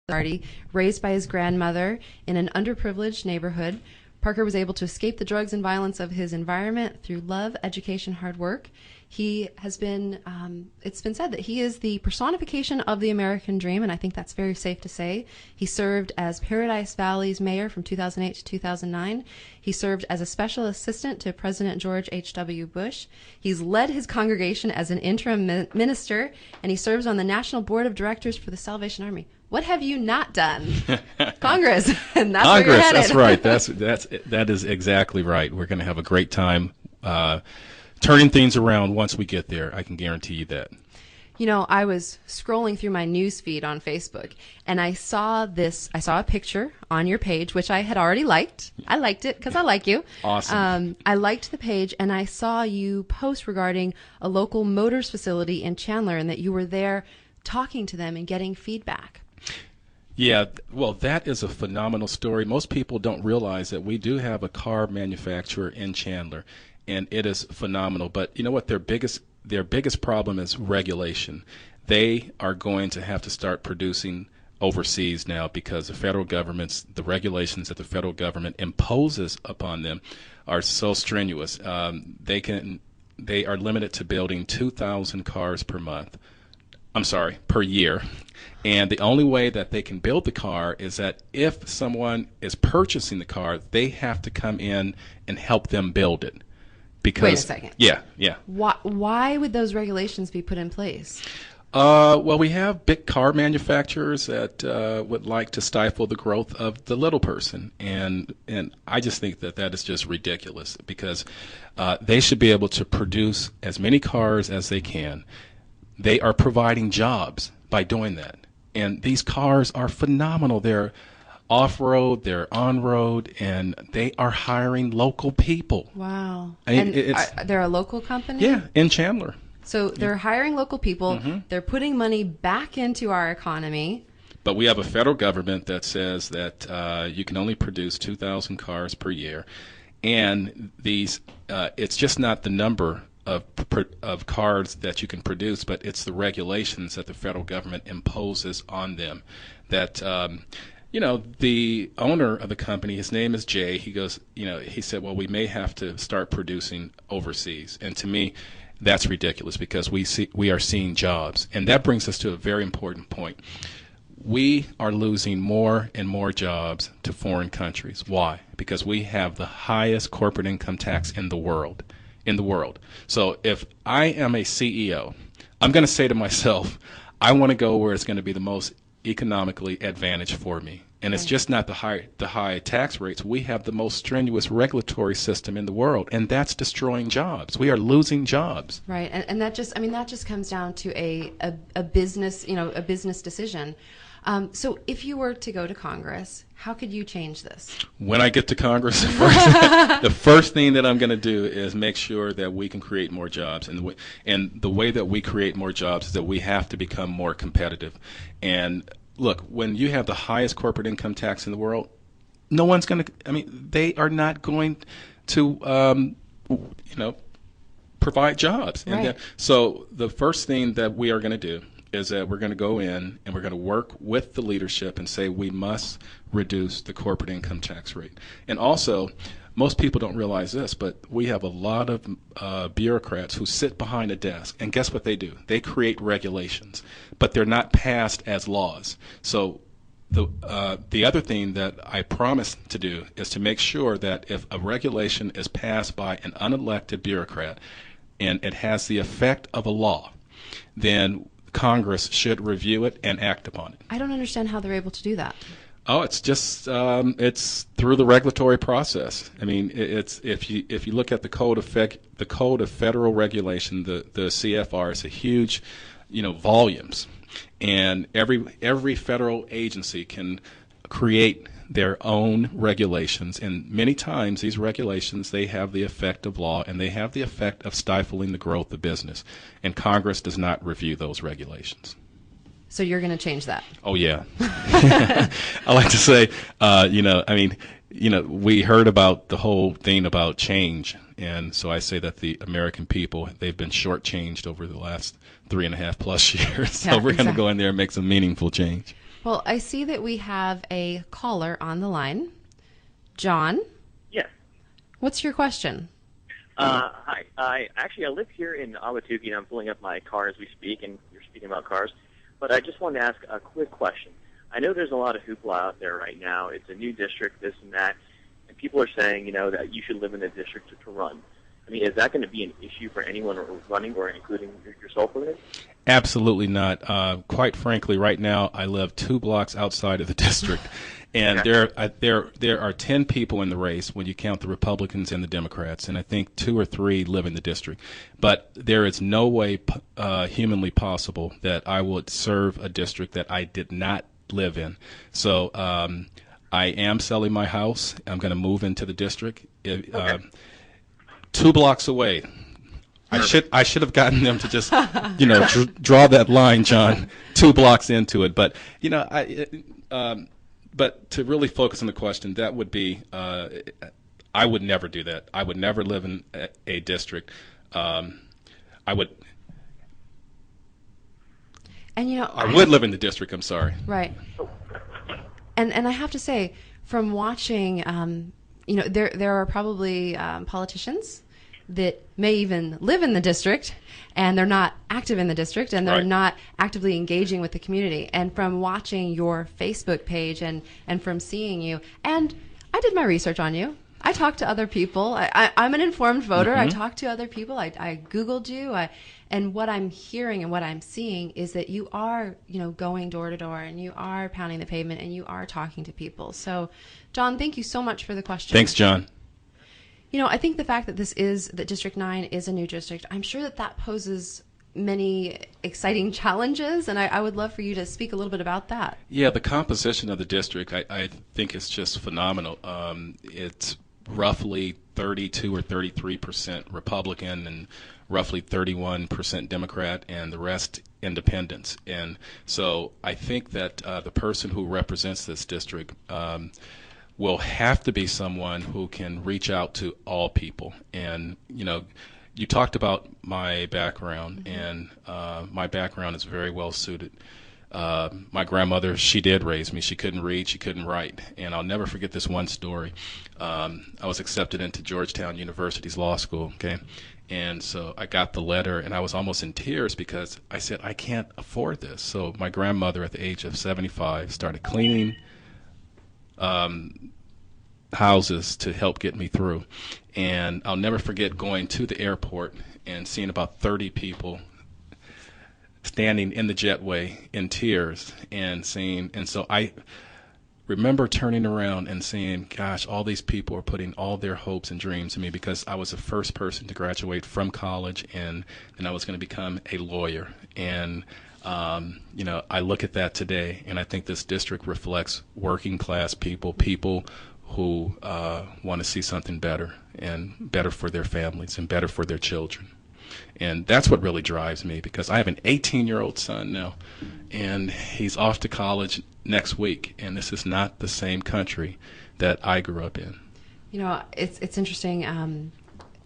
Party, raised by his grandmother in an underprivileged neighborhood. Parker was able to escape the drugs and violence of his environment through love, education, hard work. He has been, it's been said that he is the personification of the American dream, and I think that's very safe to say. He served as Paradise Valley's mayor from 2008 to 2009. He served as a special assistant to President George H.W. Bush. He's led his congregation as an interim minister, and he serves on the National Board of Directors for the Salvation Army. What have you not done? Congress, and that's where you're headed. That's right. That is exactly right. We're going to have a great time turning things around once we get there. I can guarantee you that. You know, I was scrolling through my news feed on Facebook, and I saw a picture on your page, which I had already liked. I liked it because I like you. Awesome. I liked the page, and I saw you post regarding a local motors facility in Chandler, and that you were there talking to them and getting feedback. Yeah, well, that is a phenomenal story. Most people don't realize that we do have a car manufacturer in Chandler, and it is phenomenal. But you know what? Their biggest problem is regulation. They are going to have to start producing overseas now because the regulations that the federal government imposes upon them are so strenuous. They are limited to building 2,000 cars per year. And the only way that they can build the car is that if someone is purchasing the car, they have to come in and help them build it. Wait a second. Yeah. Why would those regulations be put in place? Well, we have big car manufacturers that would like to stifle the growth of the little person. And I just think that is just ridiculous because they should be able to produce as many cars as they can. They are providing jobs by doing that. And these cars are phenomenal. They're off-road, they're on-road, and they are hiring local people. Wow. And they're a local company? Yeah, in Chandler. So they're hiring local people. Mm-hmm. They're putting money back into our economy. But we have a federal government that says that you can only produce 2,000 cars per year. And it's just not the number of cars that you can produce, but it's the regulations that the federal government imposes on them. That the owner of the company, his name is Jay. He goes, he said, well, we may have to start producing overseas. And to me, that's ridiculous because we are seeing jobs, and that brings us to a very important point. We are losing more and more jobs to foreign countries. Why? Because we have the highest corporate income tax in the world. So if I am a CEO, I'm going to say to myself, I want to go where it's going to be the most economically advantaged for me. And it's just not the high tax rates. We have the most strenuous regulatory system in the world, and that's destroying jobs. We are losing jobs. Right, and that just comes down to a business, a business decision. So if you were to go to Congress, how could you change this? When I get to Congress, the first thing that I'm going to do is make sure that we can create more jobs. And the way that we create more jobs is that we have to become more competitive. And look, when you have the highest corporate income tax in the world, no one's going to, they are not going to, provide jobs. Right. And so the first thing that we are going to do is that we're going to go in and we're going to work with the leadership and say we must reduce the corporate income tax rate. And also, most people don't realize this, but we have a lot of bureaucrats who sit behind a desk, and guess what they do? They create regulations, but they're not passed as laws. So the other thing that I promise to do is to make sure that if a regulation is passed by an unelected bureaucrat and it has the effect of a law, then Congress should review it and act upon it. I don't understand how they're able to do that. Oh, it's just it's through the regulatory process. It's if you look at the code of federal regulation, the CFR is a huge, volumes, and every federal agency can create their own regulations, and many times these regulations, they have the effect of law and they have the effect of stifling the growth of business, and Congress does not review those regulations. So you're going to change that? Oh yeah. I like to say, we heard about the whole thing about change, and so I say that the American people, they've been shortchanged over the last 3.5+ years. So we're going to go in there and make some meaningful change. Well, I see that we have a caller on the line. John, Yes. what's your question? Hi. I live here in Ahwatukee, and I'm filling up my car as we speak, and you're speaking about cars. But I just wanted to ask a quick question. I know there's a lot of hoopla out there right now. It's a new district, this and that, and people are saying, that you should live in the district to run. I mean, is that going to be an issue for anyone running, or including yourself with it? Absolutely not. Quite frankly, right now I live 2 blocks outside of the district, and there are 10 people in the race when you count the Republicans and the Democrats, and I think 2 or 3 live in the district. But there is no way humanly possible that I would serve a district that I did not live in. So I am selling my house. I'm going to move into the district. 2 blocks away. I should have gotten them to just, draw that line, John, 2 blocks into it. But but to really focus on the question, that would be, I would never do that. I would never live in a district. I would live in the district. I'm sorry. Right. And I have to say, from watching, there are probably politicians that may even live in the district, and they're not active in the district, and they're not actively engaging with the community. And from watching your Facebook page and from seeing you, and I did my research on you. I talked to other people. I'm an informed voter. Mm-hmm. I talked to other people. I Googled you. And what I'm hearing and what I'm seeing is that you are, going door to door, and you are pounding the pavement, and you are talking to people. So, John, thank you so much for the question. Thanks, John. I think the fact that that District 9 is a new district, I'm sure that poses many exciting challenges, and I would love for you to speak a little bit about that. Yeah, the composition of the district, I think is just phenomenal. It's roughly 32 or 33% Republican and roughly 31% Democrat, and the rest independents. And so I think that the person who represents this district will have to be someone who can reach out to all people. And, you talked about my background, and my background is very well suited. My grandmother, she did raise me. She couldn't read, she couldn't write. And I'll never forget this one story. I was accepted into Georgetown University's law school, okay? And so I got the letter, and I was almost in tears because I said, I can't afford this. So my grandmother, at the age of 75, started cleaning houses to help get me through. And I'll never forget going to the airport and seeing about 30 people standing in the jetway in tears, and so I remember turning around and saying, gosh, all these people are putting all their hopes and dreams in me, because I was the first person to graduate from college, and then I was going to become a lawyer. And I look at that today, and I think this district reflects working class people who want to see something better, and better for their families, and better for their children. And that's what really drives me, because I have an 18-year-old son now, and he's off to college next week, and this is not the same country that I grew up in. It's interesting.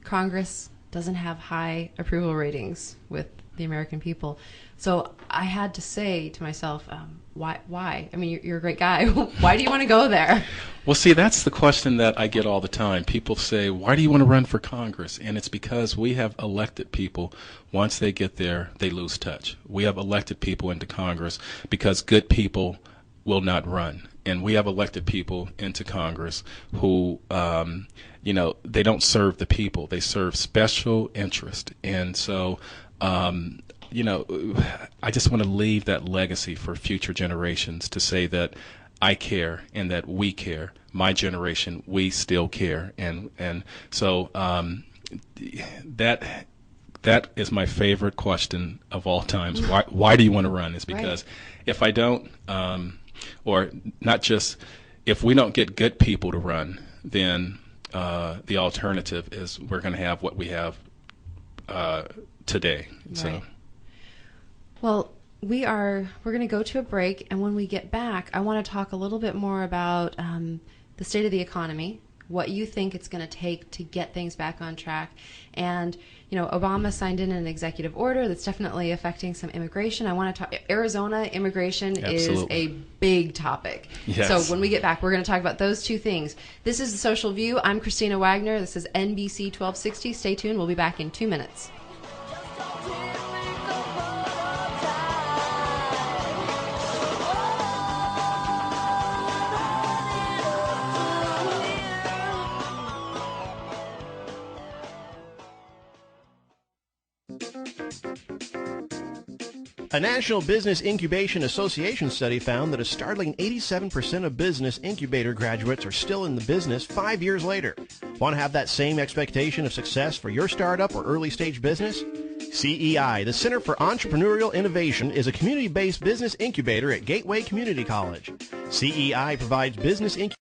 Congress doesn't have high approval ratings with the American people. So I had to say to myself, why? I mean, you're a great guy. Why do you want to go there? Well, see, that's the question that I get all the time. People say, why do you want to run for Congress? And it's because we have elected people. Once they get there, they lose touch. We have elected people into Congress because good people will not run. And we have elected people into Congress who, they don't serve the people. They serve special interest. And so, I just want to leave that legacy for future generations, to say that I care and that we care. My generation, we still care. And so that is my favorite question of all times. Why do you want to run? Is because if I don't, or not just, if we don't get good people to run, then the alternative is we're going to have what we have today. Right. So. Well, we're going to go to a break, and when we get back, I want to talk a little bit more about the state of the economy, what you think it's going to take to get things back on track. And, Obama signed in an executive order that's definitely affecting some immigration. I want to talk, Arizona immigration is a big topic. Yes. So when we get back, we're going to talk about those two things. This is The Social View. I'm Christina Wagner. This is NBC 1260. Stay tuned. We'll be back in 2 minutes. A National Business Incubation Association study found that a startling 87% of business incubator graduates are still in the business 5 years later. Want to have that same expectation of success for your startup or early stage business? CEI, the Center for Entrepreneurial Innovation, is a community-based business incubator at Gateway Community College. CEI provides business incubation